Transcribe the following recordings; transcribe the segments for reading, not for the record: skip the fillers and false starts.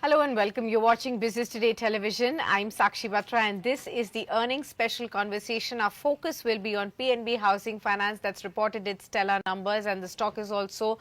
Hello and welcome. You're watching Business Today Television. I'm Sakshi Batra and this is the earnings special conversation. Our focus will be on PNB Housing Finance that's reported its stellar numbers, and the stock has also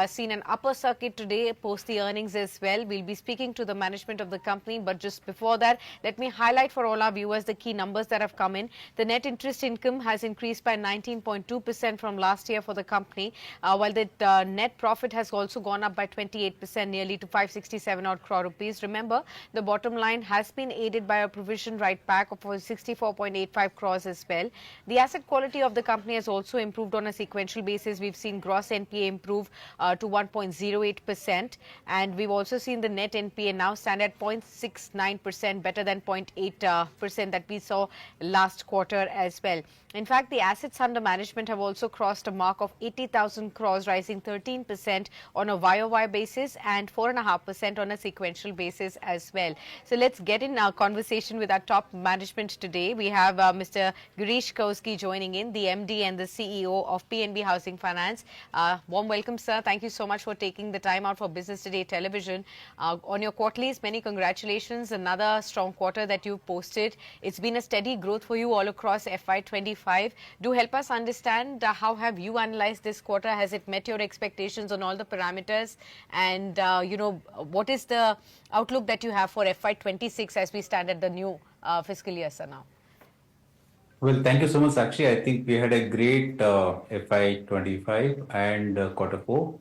seen an upper circuit today post the earnings as well. We'll be speaking to the management of the company, but just before that, let me highlight for all our viewers the key numbers that have come in. The net interest income has increased by 19.2% from last year for the company, while the net profit has also gone up by 28%, nearly to 567 odd crore rupees. Remember, the bottom line has been aided by a provision write back of 64.85 crores as well. The asset quality of the company has also improved on a sequential basis. We've seen gross NPA improve to 1.08%, and we've also seen the net NPA now stand at 0.69%, better than 0.8% that we saw last quarter as well. In fact, the assets under management have also crossed a mark of 80,000 crores, rising 13% on a YOY basis and 4.5% on a sequential basis as well. So let's get in our conversation with our top management today. We have Mr. Girish Kousgi joining in, the MD and the CEO of PNB Housing Finance. Warm welcome, sir. Thank you so much for taking the time out for Business Today Television. On your quarterlies, many congratulations. Another strong quarter that you posted. It's been a steady growth for you all across FY25. Do help us understand how have you analyzed this quarter? Has it met your expectations on all the parameters? And, what is the outlook that you have for FY26 as we stand at the new fiscal year, sir, now? Well, thank you so much, Sakshi. I think we had a great FY25 and quarter four.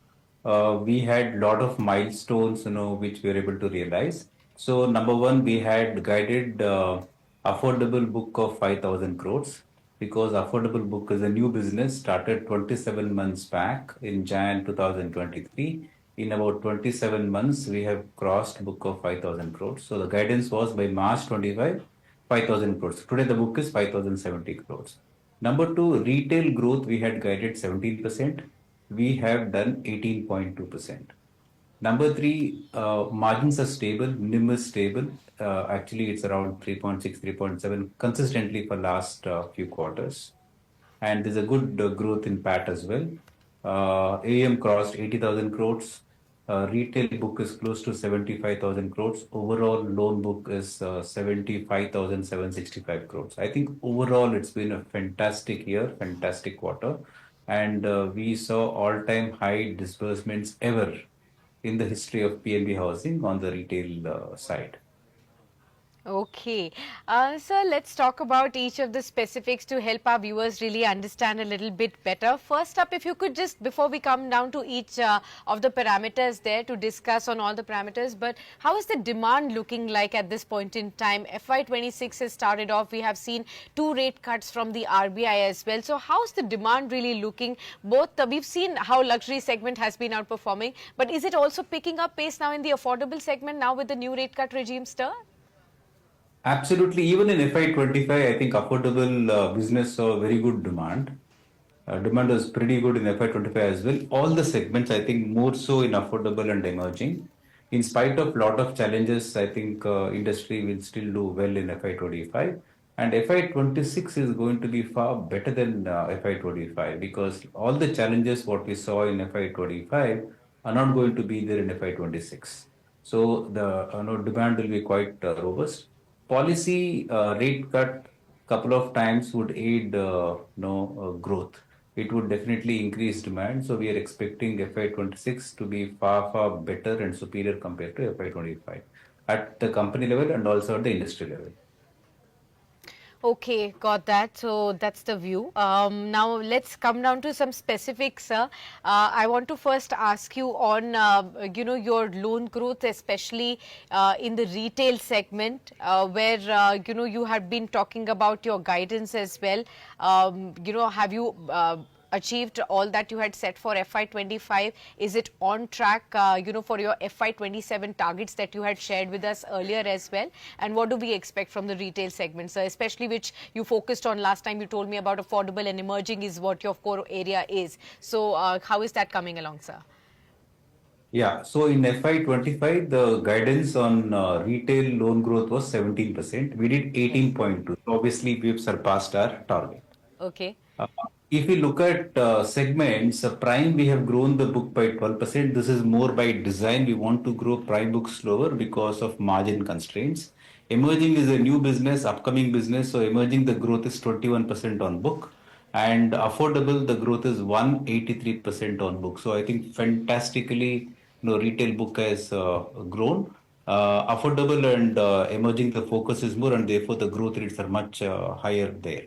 We had a lot of milestones, which we were able to realize. So, number one, we had guided affordable book of 5,000 crores because affordable book is a new business started 27 months back in Jan 2023. In about 27 months, we have crossed book of 5,000 crores. So the guidance was by March 25, 5,000 crores. Today the book is 5,070 crores. Number two, retail growth, we had guided 17%. We have done 18.2%. Number three, margins are stable, NIM is stable. Actually, it's around 3.6, 3.7 consistently for last few quarters. And there's a good growth in PAT as well. AUM crossed 80,000 crores. Retail book is close to 75,000 crores. Overall loan book is 75,765 crores. I think overall it's been a fantastic year, fantastic quarter. And we saw all-time high disbursements ever in the history of PNB Housing on the retail side. Okay. Sir, let's talk about each of the specifics to help our viewers really understand a little bit better. First up, if you could just, before we come down to each of the parameters there to discuss on all the parameters, but how is the demand looking like at this point in time? FY26 has started off. We have seen 2 rate cuts from the RBI as well. So how's the demand really looking? We've seen how luxury segment has been outperforming, but is it also picking up pace now in the affordable segment now with the new rate cut regime stir? Absolutely. Even in FY25, I think affordable business saw very good demand. Demand was pretty good in FY25 as well. All the segments, I think, more so in affordable and emerging. In spite of lot of challenges, I think industry will still do well in FY25. And FY26 is going to be far better than FY25 because all the challenges what we saw in FY25 are not going to be there in FY26. So the demand will be quite robust. Policy rate cut couple of times would aid growth. It would definitely increase demand. So we are expecting FY26 to be far better and superior compared to FY25 at the company level and also at the industry level. Okay, got that. So that's the view. Now let's come down to some specifics, sir. I want to first ask you on, your loan growth, especially in the retail segment, where, you had been talking about your guidance as well. Have you achieved all that you had set for FY25? Is it on track, for your FY27 targets that you had shared with us earlier as well? And what do we expect from the retail segment, sir, especially which you focused on last time? You told me about affordable and emerging is what your core area is. So how is that coming along, sir? Yeah, so in FY25, the guidance on retail loan growth was 17%. We did 18.2. Obviously, we've surpassed our target. Okay. Uh, If we look at segments, Prime, we have grown the book by 12%. This is more by design. We want to grow Prime books slower because of margin constraints. Emerging is a new business, upcoming business. So emerging, the growth is 21% on book. And affordable, the growth is 183% on book. So I think fantastically, retail book has grown. Affordable and emerging, the focus is more, and therefore the growth rates are much higher there.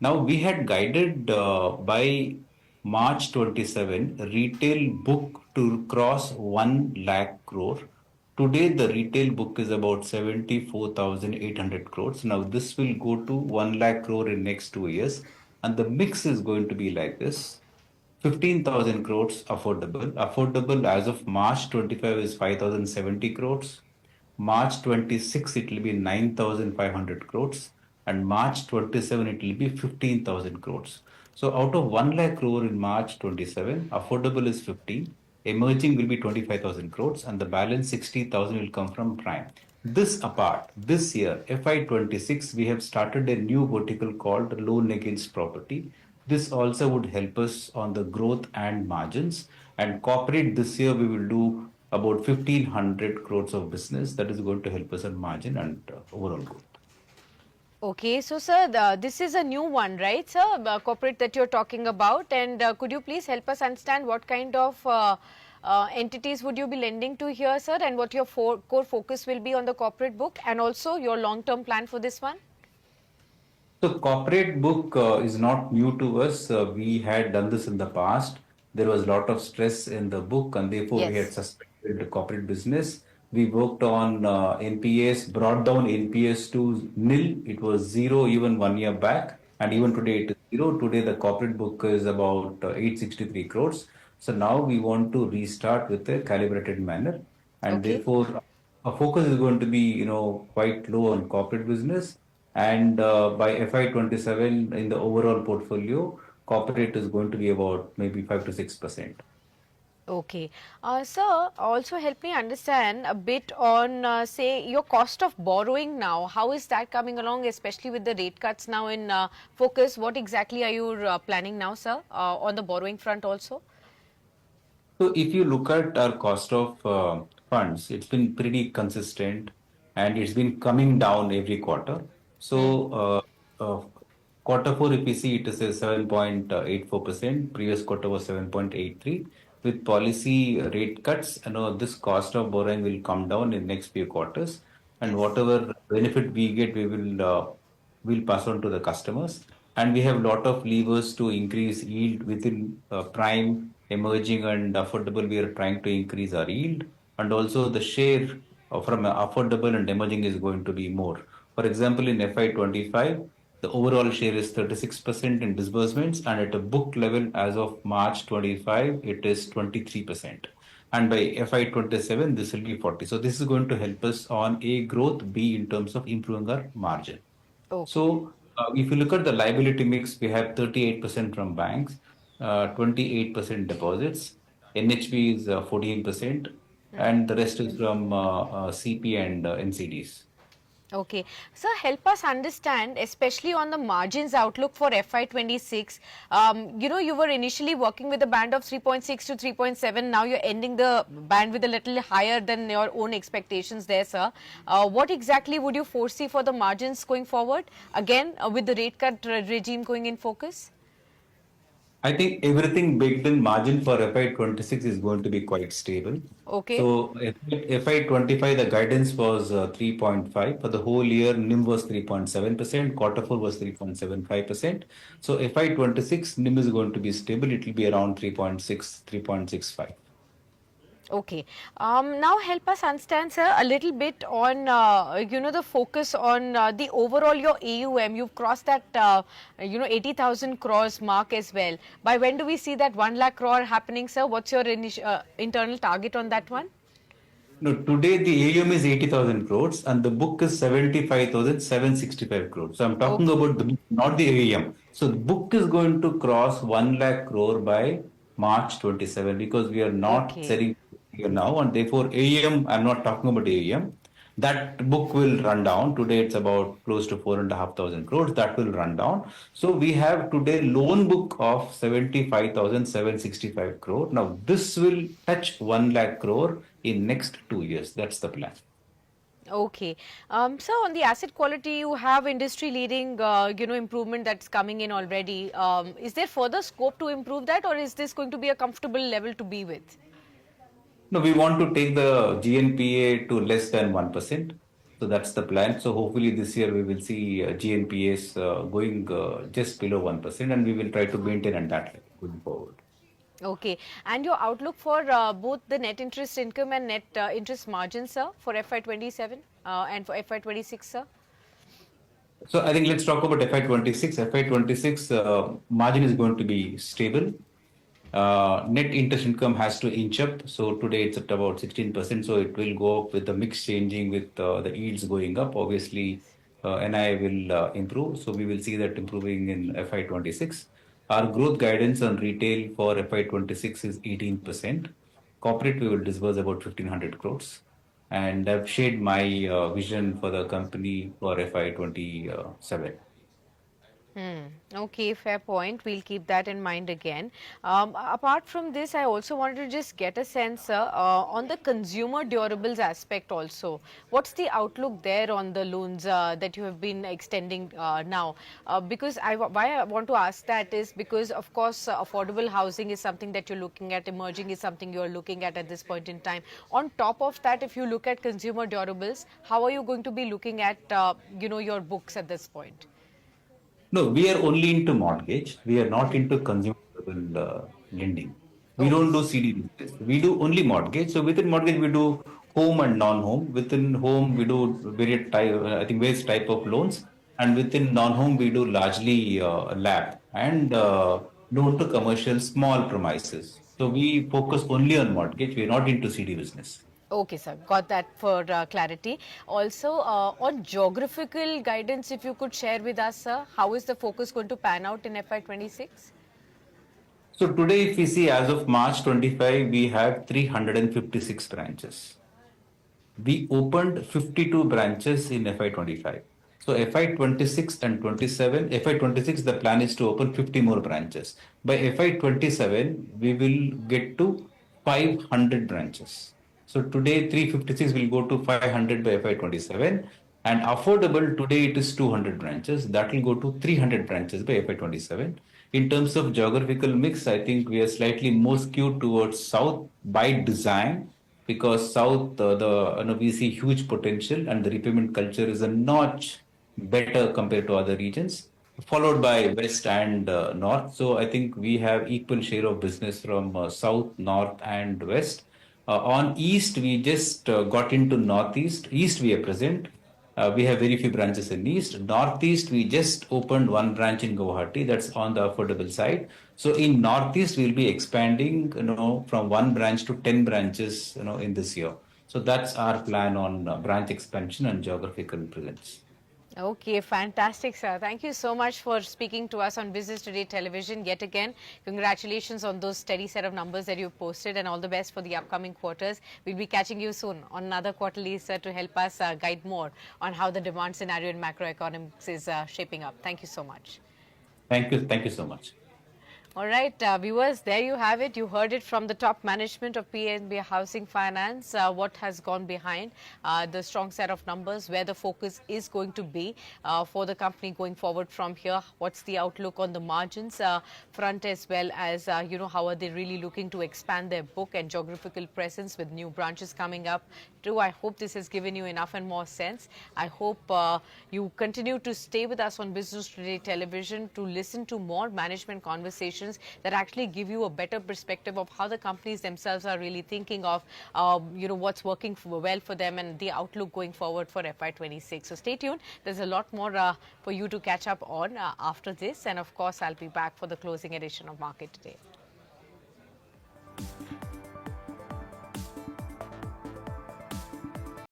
Now, we had guided by March 27 retail book to cross 1 lakh crore. Today, the retail book is about 74,800 crores. Now, this will go to 1 lakh crore in next 2 years. And the mix is going to be like this: 15,000 crores affordable. Affordable as of March 25 is 5,070 crores. March 26 it will be 9,500 crores, and March 27 it will be 15,000 crores. So out of 1 lakh crore in March 27, affordable is 15, emerging will be 25,000 crores, and the balance 60,000 will come from prime. This apart, this year, FY26, we have started a new vertical called loan against property. This also would help us on the growth and margins. And corporate, this year we will do about 1,500 crores of business. That is going to help us on margin and overall growth. Okay, so sir, this is a new one, right, sir? Corporate that you're talking about, and could you please help us understand what kind of entities would you be lending to here, sir, and what your core focus will be on the corporate book, and also your long-term plan for this one? So corporate book is not new to us. We had done this in the past. There was a lot of stress in the book, and therefore we had Yes. suspended the corporate business. We worked on NPS, brought down NPS to nil. It was zero even 1 year back, and Yes. even today it is zero. Today the corporate book is about 863 crores. So now we want to restart with a calibrated manner, and Okay. therefore our focus is going to be, quite low on corporate business. And by FY27 in the overall portfolio, corporate is going to be about maybe 5 to 6%. Okay. Sir, also help me understand a bit on, say, your cost of borrowing now. How is that coming along, especially with the rate cuts now in focus? What exactly are you planning now, sir, on the borrowing front also? So if you look at our cost of funds, it's been pretty consistent and it's been coming down every quarter. Hmm. So quarter four, if you see, it is a 7.84%. Previous quarter was 7.83. With policy rate cuts, this cost of borrowing will come down in next few quarters. And Yes. whatever benefit we get, we'll pass on to the customers. And we have a lot of levers to increase yield within prime, emerging, and affordable. We are trying to increase our yield, and also the share from affordable and emerging is going to be more. For example, in FY25, the overall share is 36% in disbursements, and at a book level as of March 25, it is 23%. And by FY27, this will be 40. So this is going to help us on A, growth, B, in terms of improving our margin. Okay. So if you look at the liability mix, we have 38% from banks, 28% deposits, NHB is 14%, and the rest is from CP and NCDs. Okay. So help us understand, especially on the margins outlook for FY26. You were initially working with a band of 3.6 to 3.7. Now you're ending the band with a little higher than your own expectations there, sir. What exactly would you foresee for the margins going forward? Again, with the rate cut regime going in focus? I think everything baked in margin for FY26 is going to be quite stable. Okay. So FY25, the guidance was 3.5. For the whole year, NIM was 3.7%. Quarter four was 3.75%. So FY26, NIM is going to be stable. It will be around 3.6, 3.65. Okay. Now help us understand, sir, a little bit on, the focus on the overall your AUM. You've crossed that, 80,000 crores mark as well. By when do we see that 1 lakh crore happening, sir? What's your internal target on that one? No, today the AUM is 80,000 crores and the book is 75,765 crores. So I'm talking Okay. about the book, not the AUM. So the book is going to cross 1 lakh crore by March 27 because we are not Okay. selling here now, and therefore AUM, I'm not talking about AUM. That book will run down. Today it's about close to 4,500 crores. That will run down. So we have today loan book of 75,765 crore. Now this will touch 1 lakh crore in next 2 years. That's the plan. Okay. So on the asset quality, you have industry-leading, improvement that's coming in already. Is there further scope to improve that, or is this going to be a comfortable level to be with? No, we want to take the GNPA to less than 1%. So that's the plan. So hopefully this year we will see GNPAs going just below 1%, and we will try to maintain at that level going forward. Okay. And your outlook for both the net interest income and net interest margin, sir, for FY27 and for FY26, sir? So I think let's talk about FY26. FY26 margin is going to be stable. Net interest income has to inch up. So today it's at about 16%. So it will go up with the mix changing with the yields going up. Obviously, NI will improve. So we will see that improving in FY26. Our growth guidance on retail for FY26 is 18%. Corporate, we will disburse about 1,500 crores. And I've shared my vision for the company for FY27. Okay, fair point. We'll keep that in mind again. Apart from this, I also wanted to just get a sense on the consumer durables aspect also. What's the outlook there on the loans that you have been extending now? Because why I want to ask that is because, of course, affordable housing is something that you're looking at, emerging is something you're looking at this point in time. On top of that, if you look at consumer durables, how are you going to be looking at, your books at this point? No, we are only into mortgage. We are not into consumer lending. We Okay. don't do CD business. We do only mortgage. So within mortgage, we do home and non-home. Within home, we do various type, I think various type of loans. And within non-home, we do largely lab and loan to commercial small premises. So we focus only on mortgage. We are not into CD business. Okay, sir. Got that for clarity. Also, on geographical guidance, if you could share with us, sir, how is the focus going to pan out in FY26? So today, if we see as of March 25, we have 356 branches. We opened 52 branches in FY25. So FY26 and 27, FY26, the plan is to open 50 more branches. By FY27, we will get to 500 branches. So today, 356 will go to 500 by FY27. And affordable, today it is 200 branches. That will go to 300 branches by FY27. In terms of geographical mix, I think we are slightly more skewed towards south by design because south we see huge potential and the repayment culture is a notch better compared to other regions, followed by west and north. So I think we have equal share of business from south, north, and west. On east, we just got into northeast. East, we are present. We have very few branches in East. Northeast, we just opened one branch in Guwahati. That's on the affordable side. So in Northeast, we'll be expanding, from one branch to 10 branches, in this year. So that's our plan on branch expansion and geographical presence. Okay, fantastic, sir. Thank you so much for speaking to us on Business Today Television yet again. Congratulations on those steady set of numbers that you've posted and all the best for the upcoming quarters. We'll be catching you soon on another quarterly, sir, to help us guide more on how the demand scenario in macroeconomics is shaping up. Thank you so much. Thank you. Thank you so much. All right, viewers, there you have it. You heard it from the top management of PNB Housing Finance, what has gone behind the strong set of numbers, where the focus is going to be for the company going forward from here. What's the outlook on the margins front as well as, how are they really looking to expand their book and geographical presence with new branches coming up. Too, I hope this has given you enough and more sense. I hope you continue to stay with us on Business Today Television to listen to more management conversations that actually give you a better perspective of how the companies themselves are really thinking of, what's working well for them and the outlook going forward for FY26. So stay tuned. There's a lot more for you to catch up on after this. And of course, I'll be back for the closing edition of Market Today.